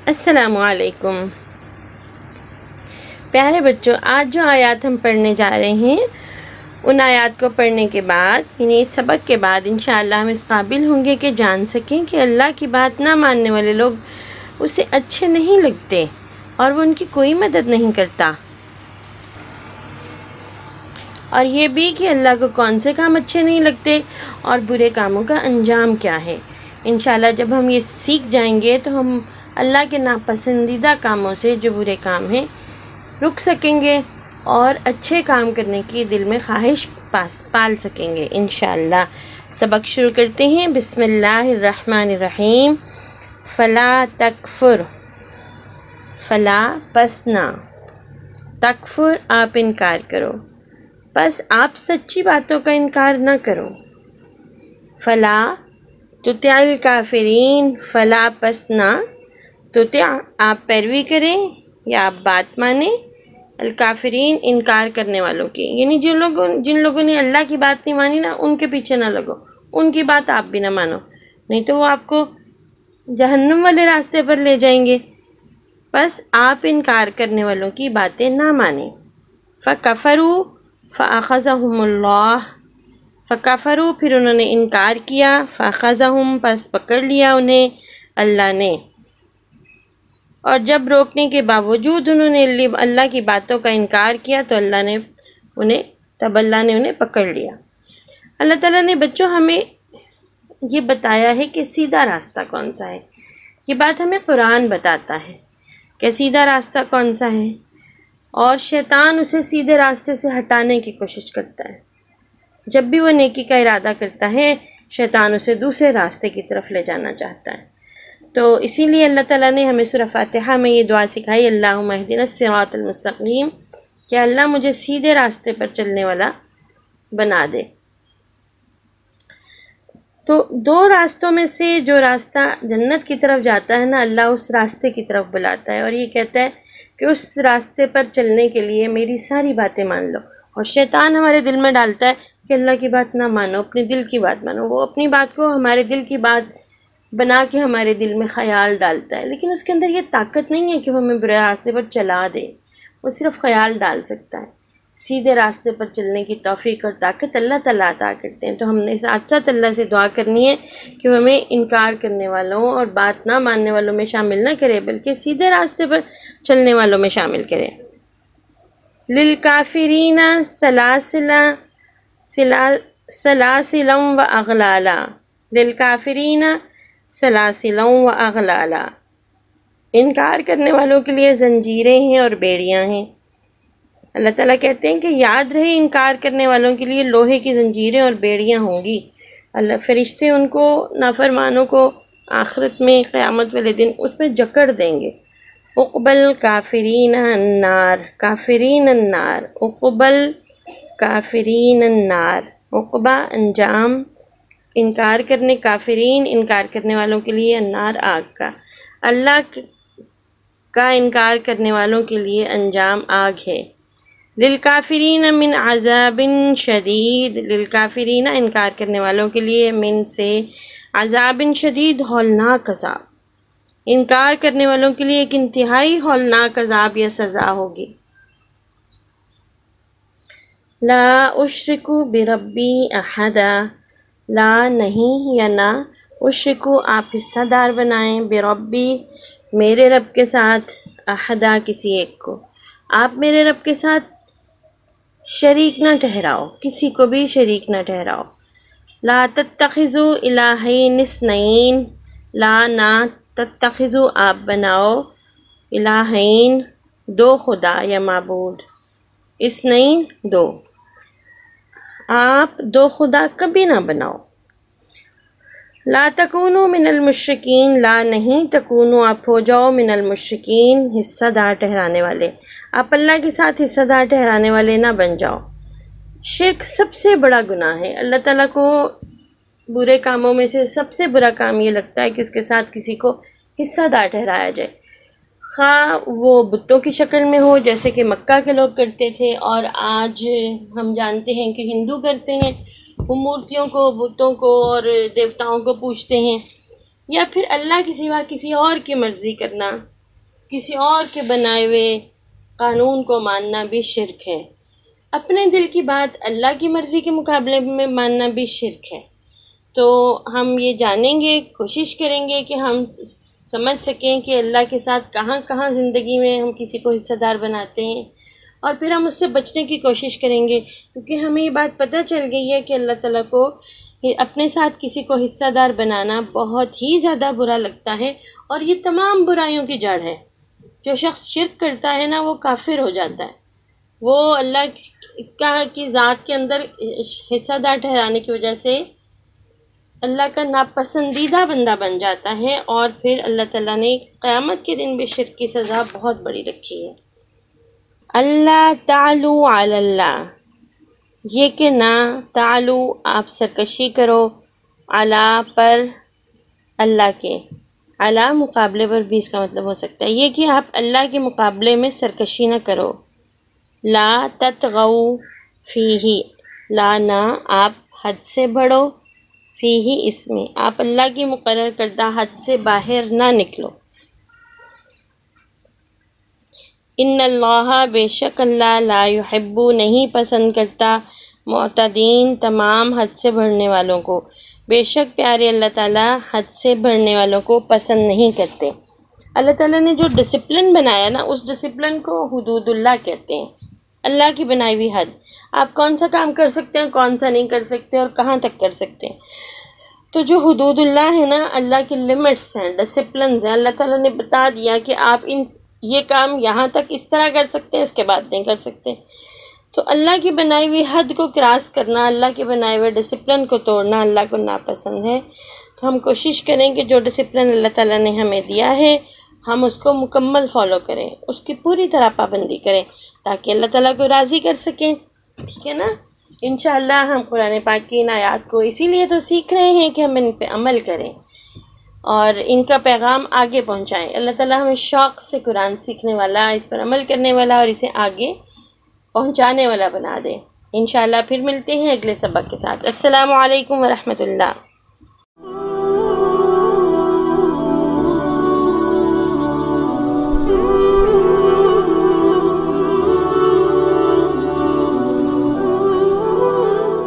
السلام علیکم پیارے بچوں، آج جو آیات ہم پڑھنے جا رہے ہیں ان آیات کو پڑھنے کے بعد یعنی اس سبق کے بعد انشاءاللہ ہم اس قابل ہوں گے کہ جان سکیں کہ اللہ کی بات نہ ماننے والے لوگ اسے اچھے نہیں لگتے اور وہ ان کی کوئی مدد نہیں کرتا، اور یہ بھی کہ اللہ کو کون سے کام اچھے نہیں لگتے اور برے کاموں کا انجام کیا ہے۔ انشاءاللہ جب ہم یہ سیکھ جائیں گے تو ہم اللہ کے ناپسندیدہ کاموں سے جو برے کام ہیں رک سکیں گے اور اچھے کام کرنے کی دل میں خواہش پال سکیں گے انشاءاللہ۔ سبق شروع کرتے ہیں۔ بسم اللہ الرحمن الرحیم۔ فلا تکفر، فلا پس نہ، تکفر آپ انکار کرو، پس آپ سچی باتوں کا انکار نہ کرو۔ فلا تطع الکافرین، فلا پس نہ، تطع آپ پیروی کریں یا آپ بات مانیں، الکافرین انکار کرنے والوں کی، یعنی جن لوگوں نے اللہ کی بات نہیں مانی نا ان کے پیچھے نہ لگو، ان کی بات آپ بھی نہ مانو، نہیں تو وہ آپ کو جہنم والے راستے پر لے جائیں گے۔ بس آپ انکار کرنے والوں کی باتیں نہ مانیں۔ فکفروا فاخذہم اللہ، فکفروا پھر انہوں نے انکار کیا، فاخذہم پس پکڑ لیا انہیں اللہ نے، اور جب روکنے کے باوجود انہوں نے اللہ کی باتوں کا انکار کیا تو اللہ نے انہیں پکڑ لیا۔ اللہ تعالیٰ نے بچوں ہمیں یہ بتایا ہے کہ سیدھا راستہ کون سا ہے۔ یہ بات ہمیں قرآن بتاتا ہے کہ سیدھا راستہ کون سا ہے، اور شیطان اسے سیدھے راستے سے ہٹانے کی کوشش کرتا ہے۔ جب بھی وہ نیکی کا ارادہ کرتا ہے شیطان اسے دوسرے راستے کی طرف لے جانا چاہتا ہے۔ تو اسی لیے اللہ تعالیٰ نے ہمیں سورہ فاتحہ میں یہ دعا سکھائی، اللہم اہدنا الصراط المستقیم، کہ اللہ مجھے سیدھے راستے پر چلنے والا بنا دے۔ تو دو راستوں میں سے جو راستہ جنت کی طرف جاتا ہے نا، اللہ اس راستے کی طرف بلاتا ہے اور یہ کہتا ہے کہ اس راستے پر چلنے کے لیے میری ساری باتیں مان لو، اور شیطان ہمارے دل میں ڈالتا ہے کہ اللہ کی بات نہ مانو، اپنے دل کی بات مانو۔ وہ اپنی بات کو ہمارے دل کی بات بنا کے ہمارے دل میں خیال ڈالتا ہے، لیکن اس کے اندر یہ طاقت نہیں ہے کہ وہ ہمیں برے راستے پر چلا دے، وہ صرف خیال ڈال سکتا ہے۔ سیدھے راستے پر چلنے کی توفیق اور طاقت اللہ تعالیٰ عطا کرتے ہیں۔ تو ہم نے ساتھ ساتھ اللہ سے دعا کرنی ہے کہ وہ ہمیں انکار کرنے والوں اور بات نہ ماننے والوں میں شامل نہ کرے، بلکہ سیدھے راستے پر چلنے والوں میں شامل کرے۔ للکافرین سلاسلا و اغلالا، للکافرین سلاسلا و اغلالا، انکار کرنے والوں کے لیے زنجیریں ہیں اور بیڑیاں ہیں۔ اللہ تعالیٰ کہتے ہیں کہ یاد رہے انکار کرنے والوں کے لیے لوہے کی زنجیریں اور بیڑیاں ہوں گی۔ اللہ فرشتے ان کو، نافرمانوں کو آخرت میں قیامت والے دن اس میں جکڑ دیں گے۔ اقبل کافرین النار، کافرین النار، اقبل کافرین النار، عقبہ انجام، انکار کرنے، کافرین انکار کرنے والوں کے لیے، النار آگ کا، اللہ کا انکار کرنے والوں کے لیے انجام آگ ہے۔ للکافرین من عذاب شدید، للکافرین انکار کرنے والوں کے لیے من سے، عذاب شدید ہولناک عذاب، انکار کرنے والوں کے لیے ایک انتہائی ہولناک عذاب یا سزا ہوگی۔ لا اشرکو بربی احدا، لا نہیں یا نہ، اشرکو آپ حصہ دار بنائیں، بربی میرے رب کے ساتھ، احدا کسی ایک کو، آپ میرے رب کے ساتھ شریک نہ ٹھہراؤ، کسی کو بھی شریک نہ ٹھہراؤ۔ لا تتخذوا الہین اثنین، لا نہ، تتخذوا آپ بناؤ، الہین دو خدا یا معبود، اثنین دو، آپ دو خدا کبھی نہ بناؤ۔ لا تکونوا من المشرکین، لا نہیں، تکونوا آپ ہو جاؤ، من المشرکین حصہ دار ٹھہرانے والے، آپ اللہ کے ساتھ حصہ دار ٹھہرانے والے نہ بن جاؤ۔ شرک سب سے بڑا گناہ ہے۔ اللہ تعالیٰ کو برے کاموں میں سے سب سے برا کام یہ لگتا ہے کہ اس کے ساتھ کسی کو حصہ دار ٹھہرایا جائے، خواہ وہ بتوں کی شکل میں ہو جیسے کہ مکہ کے لوگ کرتے تھے اور آج ہم جانتے ہیں کہ ہندو کرتے ہیں، وہ مورتیوں کو، بتوں کو اور دیوتاؤں کو پوجتے ہیں، یا پھر اللہ کے سوا کسی اور کی مرضی کرنا، کسی اور کے بنائے ہوئے قانون کو ماننا بھی شرک ہے، اپنے دل کی بات اللہ کی مرضی کے مقابلے میں ماننا بھی شرک ہے۔ تو ہم یہ جانیں گے، کوشش کریں گے کہ ہم سمجھ سکیں کہ اللہ کے ساتھ کہاں کہاں زندگی میں ہم کسی کو حصہ دار بناتے ہیں، اور پھر ہم اس سے بچنے کی کوشش کریں گے، کیونکہ ہمیں یہ بات پتہ چل گئی ہے کہ اللہ تعالیٰ کو اپنے ساتھ کسی کو حصہ دار بنانا بہت ہی زیادہ برا لگتا ہے، اور یہ تمام برائیوں کی جڑ ہے۔ جو شخص شرک کرتا ہے نا وہ کافر ہو جاتا ہے، وہ اللہ کی ذات کے اندر حصہ دار ٹھہرانے کی وجہ سے اللہ کا ناپسندیدہ بندہ بن جاتا ہے، اور پھر اللہ تعالیٰ نے قیامت کے دن بھی شرک کی سزا بہت بڑی رکھی ہے۔ اللہ تعالو علی اللہ، یہ کہ نہ تعالو آپ سرکشی کرو، علی پر اللہ کے، علی مقابلے پر بھی اس کا مطلب ہو سکتا ہے، یہ کہ آپ اللہ کے مقابلے میں سرکشی نہ کرو، لا تطغوا فیہ، لا نہ آپ حد سے بڑھو، فیہ اس میں آپ اللہ کی مقرر کردہ حد سے باہر نہ نکلو، ان اللہ بے شک اللہ لا یحب نہیں پسند کرتا معتدین تمام حد سے بڑھنے والوں کو، بے شک پیارے اللہ تعالیٰ حد سے بڑھنے والوں کو پسند نہیں کرتے۔ اللہ تعالیٰ نے جو ڈسپلن بنایا نا اس ڈسپلن کو حدود اللہ کہتے ہیں، اللہ کی بنائی ہوئی حد، آپ کون سا کام کر سکتے ہیں کون سا نہیں کر سکتے اور کہاں تک کر سکتے ہیں۔ تو جو حدود اللہ ہے نا اللہ کی لمٹس ہیں، ڈسپلنز ہیں، اللہ تعالیٰ نے بتا دیا کہ آپ یہ کام یہاں تک اس طرح کر سکتے ہیں، اس کے بعد نہیں کر سکتے۔ تو اللہ کی بنائی ہوئی حد کو کراس کرنا، اللہ کے بنائے ہوئے ڈسپلن کو توڑنا اللہ کو ناپسند ہے۔ تو ہم کوشش کریں کہ جو ڈسپلن اللہ تعالیٰ نے ہمیں دیا ہے ہم اس کو مکمل فالو کریں، اس کی پوری طرح پابندی کریں تاکہ اللہ تعالیٰ کو راضی کر سکیں، ٹھیک ہے نا؟ انشاءاللہ ہم قرآن پاک کی ان آیات کو اسی لیے تو سیکھ رہے ہیں کہ ہم ان پہ عمل کریں اور ان کا پیغام آگے پہنچائیں۔ اللہ تعالیٰ ہمیں شوق سے قرآن سیکھنے والا، اس پر عمل کرنے والا اور اسے آگے پہنچانے والا بنا دے۔ انشاءاللہ پھر ملتے ہیں اگلے سبق کے ساتھ۔ السلام علیکم ورحمۃ اللہ۔